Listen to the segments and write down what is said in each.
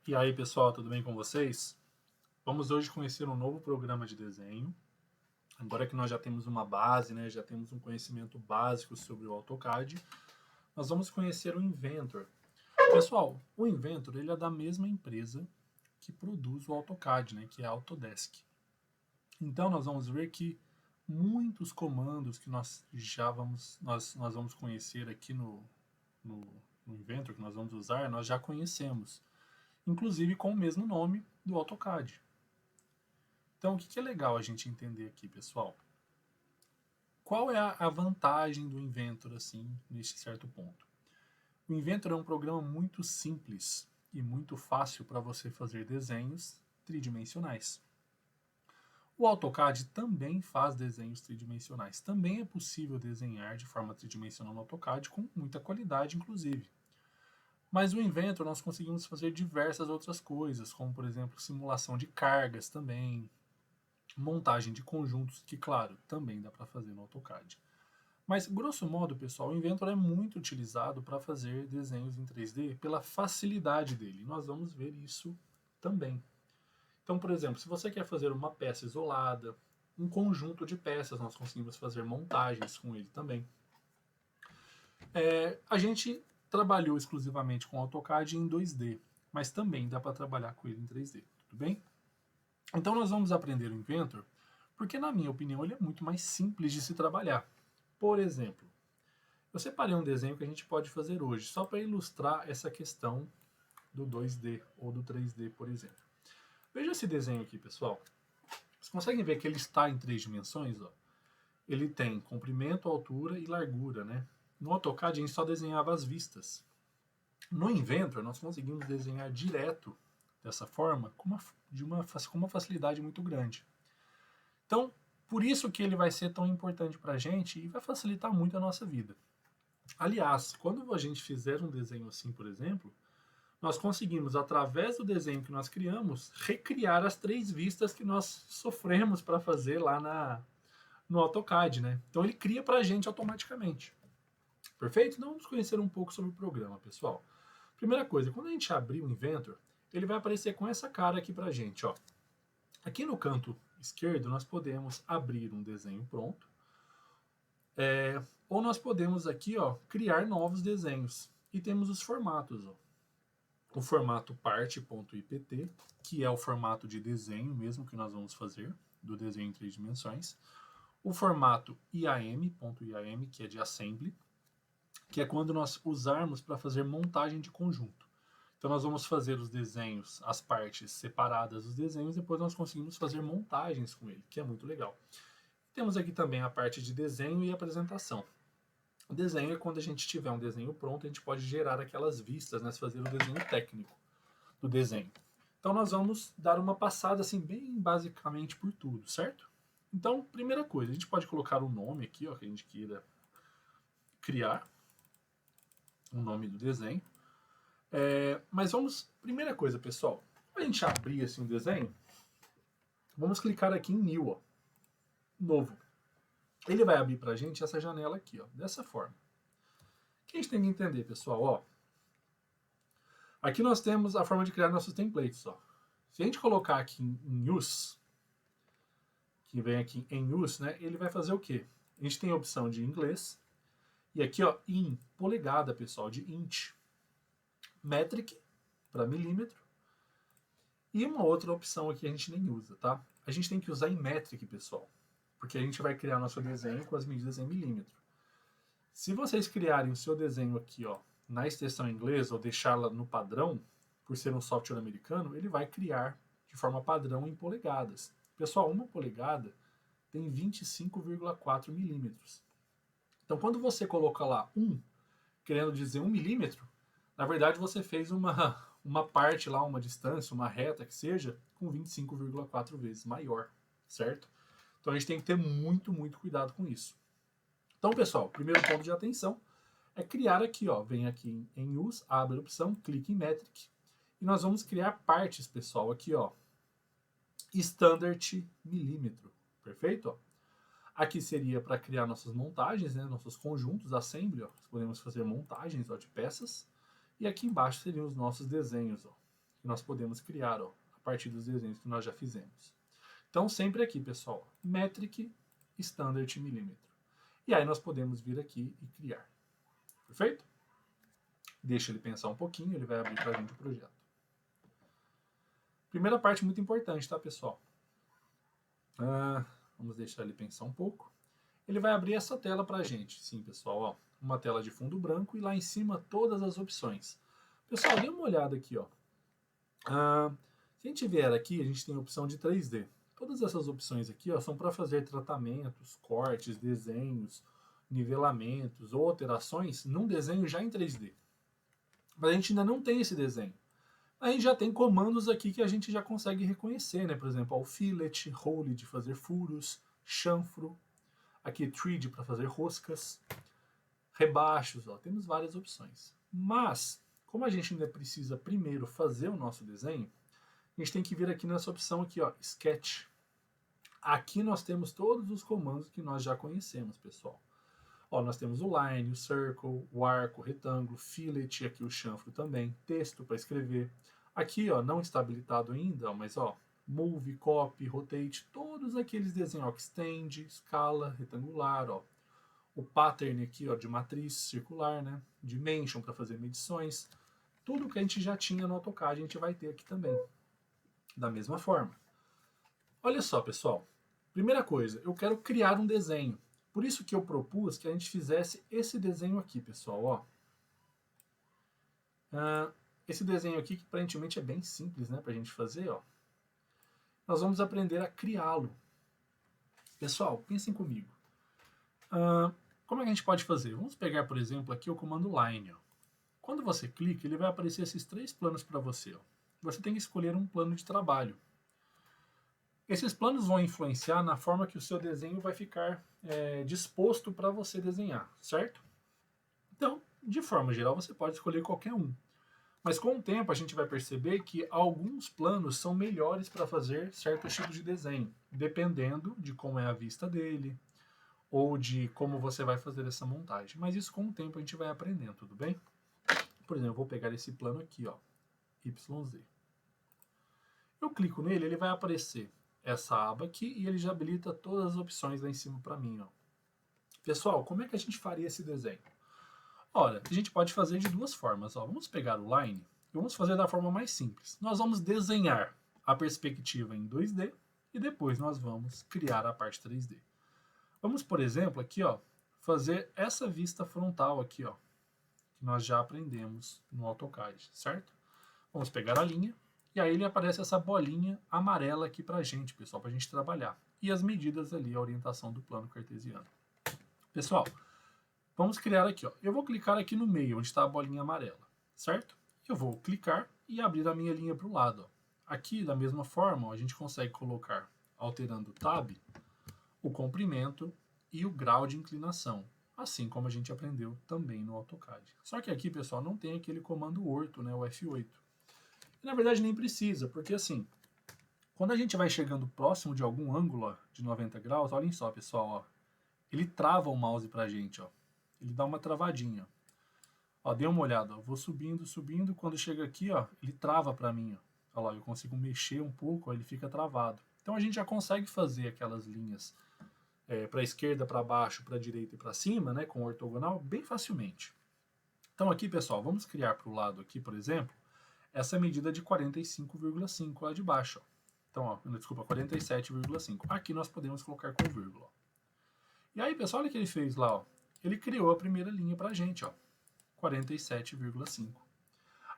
E aí, pessoal, tudo bem com vocês? Vamos hoje conhecer um novo programa de desenho. Agora que nós já temos uma base, né, já temos um conhecimento básico sobre o AutoCAD, nós vamos conhecer o Inventor. Pessoal, o Inventor ele é da mesma empresa que produz o AutoCAD, né, que é a Autodesk. Então nós vamos ver que muitos comandos que nós vamos conhecer aqui no, no Inventor, que nós vamos usar, nós já conhecemos, inclusive com o mesmo nome do AutoCAD. Então, o que é legal a gente entender aqui, pessoal? Qual é a vantagem do Inventor, assim, neste certo ponto? O Inventor é um programa muito simples e muito fácil para você fazer desenhos tridimensionais. O AutoCAD também faz desenhos tridimensionais. Também é possível desenhar de forma tridimensional no AutoCAD com muita qualidade, inclusive. Mas no Inventor nós conseguimos fazer diversas outras coisas, como por exemplo simulação de cargas também, montagem de conjuntos, que claro, também dá para fazer no AutoCAD. Mas, grosso modo, pessoal, o Inventor é muito utilizado para fazer desenhos em 3D pela facilidade dele. Nós vamos ver isso também. Então, por exemplo, se você quer fazer uma peça isolada, um conjunto de peças, nós conseguimos fazer montagens com ele também. A gente trabalhou exclusivamente com AutoCAD em 2D, mas também dá para trabalhar com ele em 3D, tudo bem? Então nós vamos aprender o Inventor, porque na minha opinião ele é muito mais simples de se trabalhar. Por exemplo, eu separei um desenho que a gente pode fazer hoje, só para ilustrar essa questão do 2D ou do 3D, por exemplo. Veja esse desenho aqui, pessoal. Vocês conseguem ver que ele está em 3 dimensões? Ó? Ele tem comprimento, altura e largura, né? No AutoCAD a gente só desenhava as vistas. No Inventor nós conseguimos desenhar direto dessa forma com uma facilidade muito grande. Então, por isso que ele vai ser tão importante para a gente e vai facilitar muito a nossa vida. Aliás, quando a gente fizer um desenho assim, por exemplo, nós conseguimos, através do desenho que nós criamos, recriar as 3 vistas que nós sofremos para fazer lá no AutoCAD, né? Então ele cria para a gente automaticamente. Perfeito? Então vamos conhecer um pouco sobre o programa, pessoal. Primeira coisa, quando a gente abrir o Inventor, ele vai aparecer com essa cara aqui para a gente, ó. Aqui no canto esquerdo nós podemos abrir um desenho pronto, ou nós podemos aqui, ó, criar novos desenhos. E temos os formatos, ó. O formato parte.ipt, que é o formato de desenho mesmo que nós vamos fazer, do desenho em 3 dimensões. O formato IAM.iam, que é de assembly, que é quando nós usarmos para fazer montagem de conjunto. Então nós vamos fazer os desenhos, as partes separadas dos desenhos, depois nós conseguimos fazer montagens com ele, que é muito legal. Temos aqui também a parte de desenho e apresentação. O desenho é quando a gente tiver um desenho pronto, a gente pode gerar aquelas vistas, né, fazer o desenho técnico do desenho. Então nós vamos dar uma passada assim bem basicamente por tudo, certo? Então, primeira coisa, a gente pode colocar um nome aqui, ó, que a gente queira criar, o nome do desenho. Mas vamos, primeira coisa, pessoal, para a gente abrir assim um desenho, vamos clicar aqui em New, ó, novo. Ele vai abrir para a gente essa janela aqui, ó, dessa forma. O que a gente tem que entender, pessoal? Ó, aqui nós temos a forma de criar nossos templates. Ó. Se a gente colocar aqui em Use, que vem aqui em Use, né, ele vai fazer o quê? A gente tem a opção de inglês, e aqui, ó, em polegada, pessoal, de int. Metric, para milímetro. E uma outra opção aqui a gente nem usa, tá? A gente tem que usar em metric, pessoal, porque a gente vai criar nosso desenho com as medidas em milímetro. Se vocês criarem o seu desenho aqui, ó, na extensão em inglês, ou deixá-la no padrão, por ser um software americano, ele vai criar de forma padrão em polegadas. Pessoal, uma polegada tem 25,4 milímetros. Então, quando você coloca lá 1, querendo dizer 1 milímetro, na verdade você fez uma parte lá, uma distância, uma reta que seja, com 25,4 vezes maior, certo? Então a gente tem que ter muito, muito cuidado com isso. Então, pessoal, primeiro ponto de atenção é criar aqui, ó, vem aqui em Use, abre a opção, clique em Metric, e nós vamos criar partes, pessoal, aqui, ó, Standard milímetro, perfeito? Ó. Aqui seria para criar nossas montagens, né, nossos conjuntos, assembly, ó, podemos fazer montagens, ó, de peças, e aqui embaixo seriam os nossos desenhos, ó, que nós podemos criar, ó, a partir dos desenhos que nós já fizemos. Então, sempre aqui, pessoal, Metric, Standard milímetro. E aí nós podemos vir aqui e criar. Perfeito? Deixa ele pensar um pouquinho, ele vai abrir para a gente o projeto. Primeira parte muito importante, tá, pessoal? Vamos deixar ele pensar um pouco. Ele vai abrir essa tela para a gente. Sim, pessoal, ó, uma tela de fundo branco e lá em cima todas as opções. Pessoal, dê uma olhada aqui, ó. Se a gente vier aqui, a gente tem a opção de 3D. Todas essas opções aqui, ó, são para fazer tratamentos, cortes, desenhos, nivelamentos ou alterações num desenho já em 3D. Mas a gente ainda não tem esse desenho. A gente já tem comandos aqui que a gente já consegue reconhecer, né? Por exemplo, ó, o fillet, roll de fazer furos, chanfro, aqui thread para fazer roscas, rebaixos, ó, temos várias opções. Mas, como a gente ainda precisa primeiro fazer o nosso desenho, a gente tem que vir aqui nessa opção aqui, ó, Sketch. Aqui nós temos todos os comandos que nós já conhecemos, pessoal. Ó, nós temos o line, o circle, o arco, o retângulo, fillet, aqui o chanfro também, texto para escrever. Aqui, ó, não está habilitado ainda, ó, mas ó, move, copy, rotate, todos aqueles desenhos, ó, extend, escala, retangular, ó. O pattern aqui, ó, de matriz circular, né? Dimension para fazer medições. Tudo que a gente já tinha no AutoCAD a gente vai ter aqui também. Da mesma forma. Olha só, pessoal. Primeira coisa, eu quero criar um desenho. Por isso que eu propus que a gente fizesse esse desenho aqui, pessoal, ó. Esse desenho aqui, que aparentemente é bem simples, né, pra gente fazer, ó. Nós vamos aprender a criá-lo. Pessoal, pensem comigo. Como é que a gente pode fazer? Vamos pegar, por exemplo, aqui o comando line, ó. Quando você clica, ele vai aparecer esses 3 planos para você, ó. Você tem que escolher um plano de trabalho. Esses planos vão influenciar na forma que o seu desenho vai ficar disposto para você desenhar, certo? Então, de forma geral, você pode escolher qualquer um. Mas com o tempo a gente vai perceber que alguns planos são melhores para fazer certos tipos de desenho, dependendo de como é a vista dele, ou de como você vai fazer essa montagem. Mas isso com o tempo a gente vai aprendendo, tudo bem? Por exemplo, eu vou pegar esse plano aqui, ó, YZ. Eu clico nele, ele vai aparecer essa aba aqui e ele já habilita todas as opções lá em cima para mim, ó. Pessoal, como é que a gente faria esse desenho? Ora, a gente pode fazer de duas formas, ó. Vamos pegar o line e vamos fazer da forma mais simples. Nós vamos desenhar a perspectiva em 2D e depois nós vamos criar a parte 3D. Vamos, por exemplo, aqui, ó, fazer essa vista frontal aqui, ó, que nós já aprendemos no AutoCAD, certo? Vamos pegar a linha e aí ele aparece essa bolinha amarela aqui pra gente, pessoal, pra gente trabalhar. E as medidas ali, a orientação do plano cartesiano. Pessoal, vamos criar aqui, ó. Eu vou clicar aqui no meio, onde está a bolinha amarela, certo? Eu vou clicar e abrir a minha linha para o lado, ó. Aqui, da mesma forma, ó, a gente consegue colocar, alterando o tab, o comprimento e o grau de inclinação, assim como a gente aprendeu também no AutoCAD. Só que aqui, pessoal, não tem aquele comando orto, né, o F8. E, na verdade, nem precisa, porque assim, quando a gente vai chegando próximo de algum ângulo, ó, de 90 graus, olhem só, pessoal, ó, ele trava o mouse pra gente, ó. Ele dá uma travadinha. Ó, dê uma olhada, ó. Vou subindo, subindo, quando chega aqui, ó, ele trava pra mim, ó. Olha lá, eu consigo mexer um pouco, ó, ele fica travado. Então a gente já consegue fazer aquelas linhas para a esquerda, para baixo, para a direita e para cima, né, com ortogonal, bem facilmente. Então aqui, pessoal, vamos criar para o lado aqui, por exemplo, essa medida de 45,5 lá de baixo. Ó. Então, ó, desculpa, 47,5. Aqui nós podemos colocar com vírgula. Ó. E aí, pessoal, olha o que ele fez lá. Ó. Ele criou a primeira linha para a gente, ó, 47,5.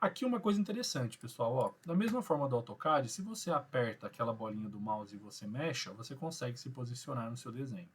Aqui uma coisa interessante, pessoal, ó, da mesma forma do AutoCAD, se você aperta aquela bolinha do mouse e você mexe, ó, você consegue se posicionar no seu desenho.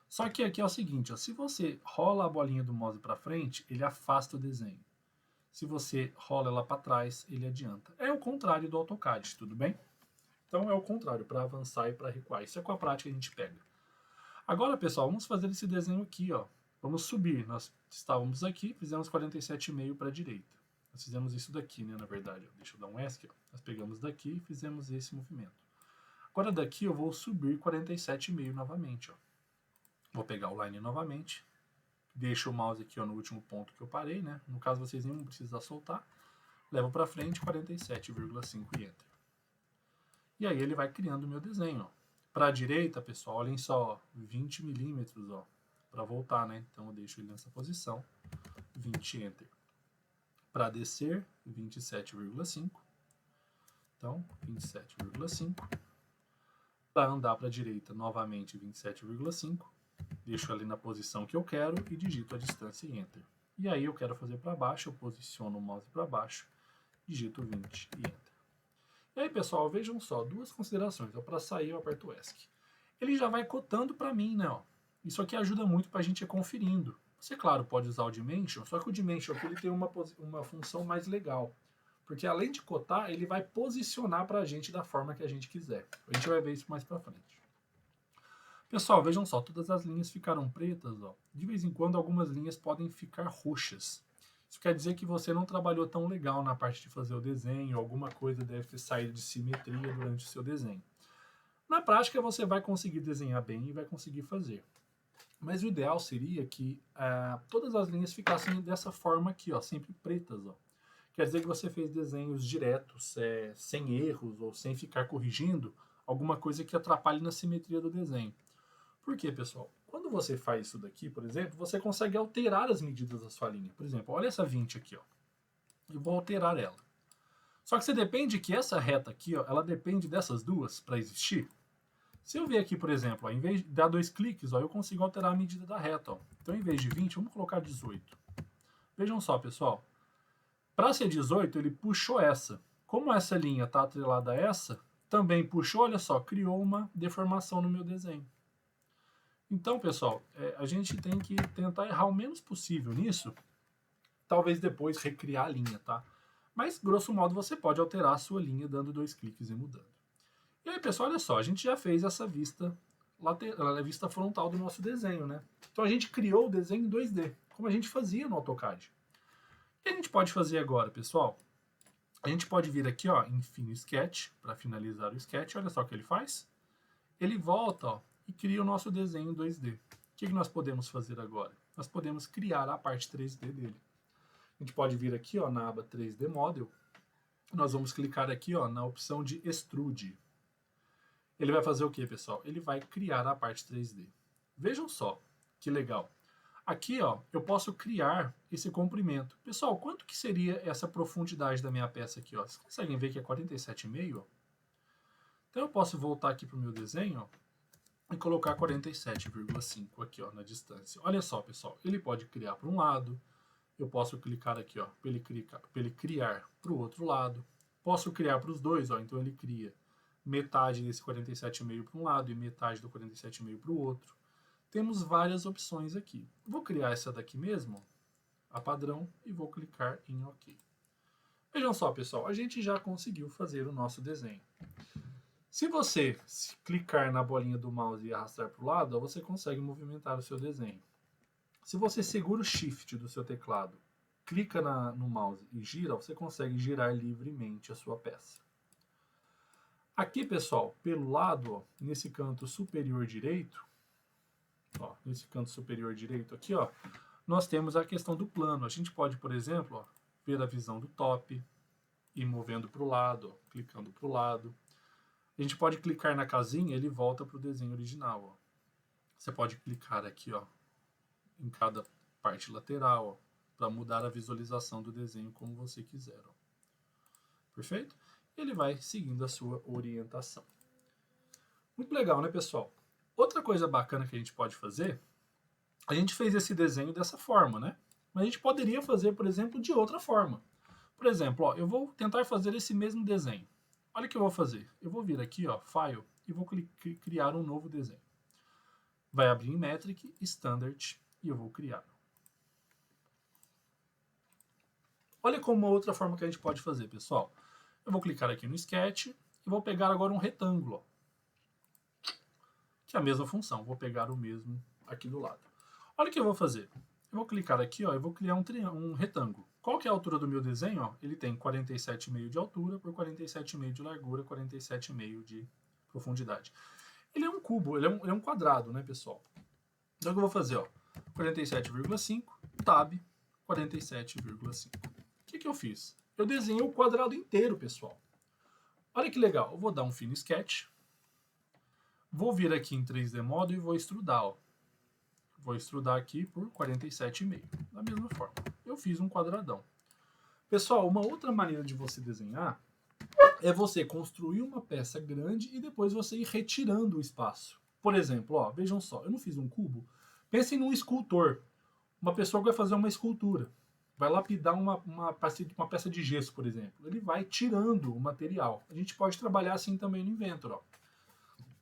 Só que aqui é o seguinte, ó, se você rola a bolinha do mouse para frente, ele afasta o desenho. Se você rola ela para trás, ele adianta. É o contrário do AutoCAD, tudo bem? Então é o contrário, para avançar e para recuar. Isso é com a prática que a gente pega. Agora, pessoal, vamos fazer esse desenho aqui, ó. Vamos subir. Nós estávamos aqui, fizemos 47,5 para a direita. Nós fizemos isso daqui, né, na verdade. Ó. Deixa eu dar um ESC. Ó. Nós pegamos daqui e fizemos esse movimento. Agora daqui eu vou subir 47,5 novamente. Ó. Vou pegar o line novamente. Deixo o mouse aqui ó, no último ponto que eu parei, né? No caso vocês nem vão precisar soltar. levo para frente, 47,5 e Enter. E aí ele vai criando o meu desenho. Para a direita, pessoal, olhem só, 20 milímetros, para voltar, né? Então eu deixo ele nessa posição, 20 Enter. Para descer, 27,5. Então, 27,5. Para andar para a direita, novamente 27,5. Deixo ali na posição que eu quero e digito a distância e Enter. E aí eu quero fazer para baixo, eu posiciono o mouse para baixo, digito 20 e Enter. E aí, pessoal, vejam só, duas considerações. Para sair, eu aperto ESC. Ele já vai cotando para mim, né? Isso aqui ajuda muito para a gente ir conferindo. Você, claro, pode usar o Dimension, só que o Dimension aqui ele tem uma função mais legal. Porque além de cotar, ele vai posicionar para a gente da forma que a gente quiser. A gente vai ver isso mais para frente. Pessoal, vejam só, todas as linhas ficaram pretas. De vez em quando, algumas linhas podem ficar roxas. Isso quer dizer que você não trabalhou tão legal na parte de fazer o desenho, alguma coisa deve ter saído de simetria durante o seu desenho. Na prática, você vai conseguir desenhar bem e vai conseguir fazer. Mas o ideal seria que todas as linhas ficassem dessa forma aqui, sempre pretas. Quer dizer que você fez desenhos diretos, sem erros ou sem ficar corrigindo alguma coisa que atrapalhe na simetria do desenho. Por quê, pessoal? Quando você faz isso daqui, por exemplo, você consegue alterar as medidas da sua linha. Por exemplo, olha essa 20 aqui, eu vou alterar ela. Só que você depende que essa reta aqui, ela depende dessas duas para existir. Se eu vier aqui, por exemplo, em vez de dar 2 cliques, eu consigo alterar a medida da reta. Então, em vez de 20, vamos colocar 18. Vejam só, pessoal. Para ser 18, ele puxou essa. Como essa linha está atrelada a essa, também puxou, olha só, criou uma deformação no meu desenho. Então, pessoal, a gente tem que tentar errar o menos possível nisso. Talvez depois recriar a linha, tá? Mas, grosso modo, você pode alterar a sua linha dando 2 cliques e mudando. E aí, pessoal, olha só, a gente já fez essa vista frontal do nosso desenho, né? Então a gente criou o desenho em 2D, como a gente fazia no AutoCAD. O que a gente pode fazer agora, pessoal? A gente pode vir aqui, em Fino Sketch, para finalizar o sketch. Olha só o que ele faz. Ele volta, e cria o nosso desenho em 2D. O que nós podemos fazer agora? Nós podemos criar a parte 3D dele. A gente pode vir aqui, na aba 3D Model. Nós vamos clicar aqui, na opção de Extrude. Ele vai fazer o que, pessoal? Ele vai criar a parte 3D. Vejam só, que legal. Aqui, eu posso criar esse comprimento. Pessoal, quanto que seria essa profundidade da minha peça aqui? Vocês conseguem ver que é 47,5? Então eu posso voltar aqui para o meu desenho, e colocar 47,5 aqui, na distância. Olha só, pessoal, ele pode criar para um lado, eu posso clicar aqui, para ele criar para o outro lado, posso criar para os dois, então ele cria metade desse 47,5 para um lado e metade do 47,5 para o outro. Temos várias opções aqui. Vou criar essa daqui mesmo, a padrão, e vou clicar em OK. Vejam só, pessoal, a gente já conseguiu fazer o nosso desenho. Se você clicar na bolinha do mouse e arrastar para o lado, você consegue movimentar o seu desenho. Se você segura o Shift do seu teclado, clica no mouse e gira, você consegue girar livremente a sua peça. Aqui, pessoal, pelo lado, nesse canto superior direito, aqui, nós temos a questão do plano. A gente pode, por exemplo, ver a visão do top, ir movendo para o lado, clicando para o lado. A gente pode clicar na casinha e ele volta para o desenho original. Você pode clicar aqui em cada parte lateral para mudar a visualização do desenho como você quiser. Perfeito? Ele vai seguindo a sua orientação. Muito legal, né, pessoal? Outra coisa bacana que a gente pode fazer, a gente fez esse desenho dessa forma, né? Mas a gente poderia fazer, por exemplo, de outra forma. Por exemplo, eu vou tentar fazer esse mesmo desenho. Olha o que eu vou fazer. Eu vou vir aqui, File, e vou criar um novo desenho. Vai abrir em Metric, Standard, e eu vou criar. Olha como uma outra forma que a gente pode fazer, pessoal. Eu vou clicar aqui no Sketch e vou pegar agora um retângulo. Que é a mesma função. Vou pegar o mesmo aqui do lado. Olha o que eu vou fazer. Eu vou clicar aqui, e vou criar um retângulo. Qual que é a altura do meu desenho? Ele tem 47,5 de altura por 47,5 de largura, 47,5 de profundidade. Ele é um cubo, ele é um quadrado, né, pessoal? Então o que eu vou fazer? 47,5, tab, 47,5. O que eu fiz? eu desenhei o quadrado inteiro, pessoal. Olha que legal, eu vou dar um Fino Sketch. Vou vir aqui em 3D Model e vou extrudar, ó. Vou extrudar aqui por 47,5. Da mesma forma, eu fiz um quadradão. Pessoal, uma outra maneira de você desenhar é você construir uma peça grande e depois você ir retirando o espaço. Por exemplo, ó, vejam só, eu não fiz um cubo. Pensem num escultor. Uma pessoa que vai fazer uma escultura. Vai lapidar uma peça de gesso, por exemplo. Ele vai tirando o material. A gente pode trabalhar assim também no Inventor. Ó. O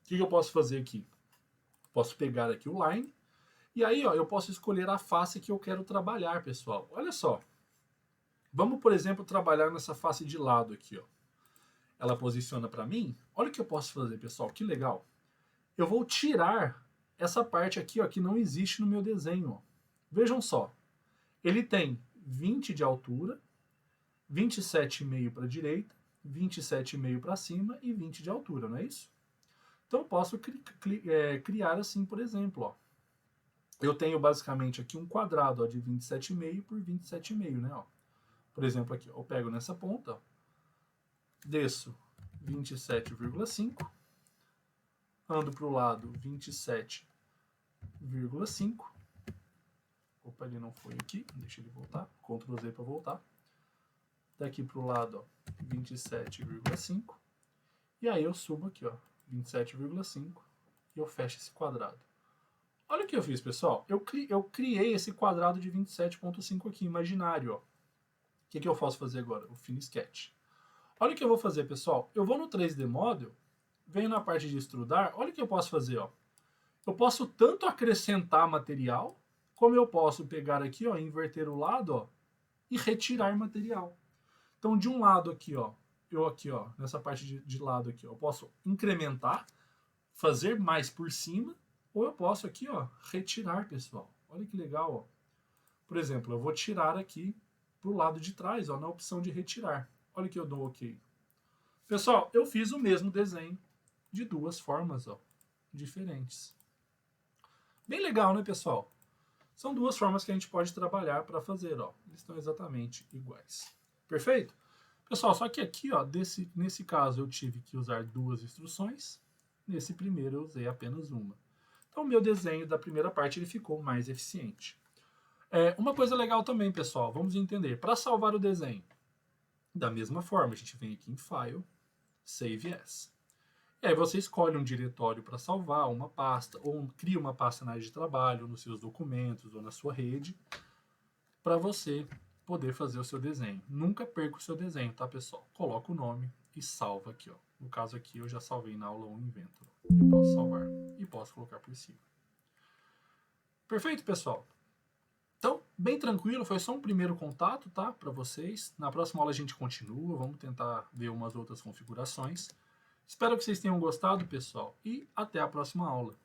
que eu posso fazer aqui? Posso pegar aqui o Line. E aí, ó, eu posso escolher a face que eu quero trabalhar, pessoal. Olha só. Vamos, por exemplo, trabalhar nessa face de lado aqui, ó. Ela posiciona para mim. Olha o que eu posso fazer, pessoal. Que legal. Eu vou tirar essa parte aqui, ó, que não existe no meu desenho. Ó. Vejam só. Ele tem 20 de altura, 27,5 para a direita, 27,5 para cima e 20 de altura, não é isso? Então eu posso criar assim, por exemplo. Ó. Eu tenho basicamente aqui um quadrado ó, de 27,5 por 27,5, né? Ó. Por exemplo, aqui, eu pego nessa ponta, ó, desço 27,5, ando para o lado 27,5. Opa, ele não foi aqui, deixa ele voltar, Ctrl Z para voltar. Daqui para o lado, ó, 27,5. E aí eu subo aqui, ó, 27,5 e eu fecho esse quadrado. Olha o que eu fiz, pessoal. Eu criei esse quadrado de 27,5 aqui, imaginário, ó. O que eu posso fazer agora? O Fino Sketch. Olha o que eu vou fazer, pessoal. Eu vou no 3D Model, venho na parte de extrudar, olha o que eu posso fazer, ó. Eu posso tanto acrescentar material, como eu posso pegar aqui, ó, inverter o lado, ó, e retirar material. Então, de um lado aqui, ó, eu aqui, ó, nessa parte de lado aqui, ó, eu posso incrementar, fazer mais por cima, ou eu posso aqui, ó, retirar, pessoal. Olha que legal, ó. Por exemplo, eu vou tirar aqui pro lado de trás, ó, na opção de retirar. Olha que eu dou OK. Pessoal, eu fiz o mesmo desenho de duas formas, ó, diferentes. Bem legal, né, pessoal? São duas formas que a gente pode trabalhar para fazer, ó. Eles estão exatamente iguais. Perfeito? Pessoal, só que aqui, ó, nesse caso eu tive que usar duas instruções. Nesse primeiro eu usei apenas uma. Então o meu desenho da primeira parte ele ficou mais eficiente. Uma coisa legal também, pessoal, vamos entender. Para salvar o desenho, da mesma forma, a gente vem aqui em File, Save As. E aí você escolhe um diretório para salvar, uma pasta, ou cria uma pasta na área de trabalho, nos seus documentos ou na sua rede, para você poder fazer o seu desenho. Nunca perca o seu desenho, tá, pessoal? Coloca o nome e salva aqui, ó. No caso aqui, eu já salvei na aula 1 Inventor. Eu posso salvar e posso colocar por cima. Perfeito, pessoal? Então, bem tranquilo, foi só um primeiro contato, tá, para vocês. Na próxima aula a gente continua, vamos tentar ver umas outras configurações. Espero que vocês tenham gostado, pessoal, e até a próxima aula.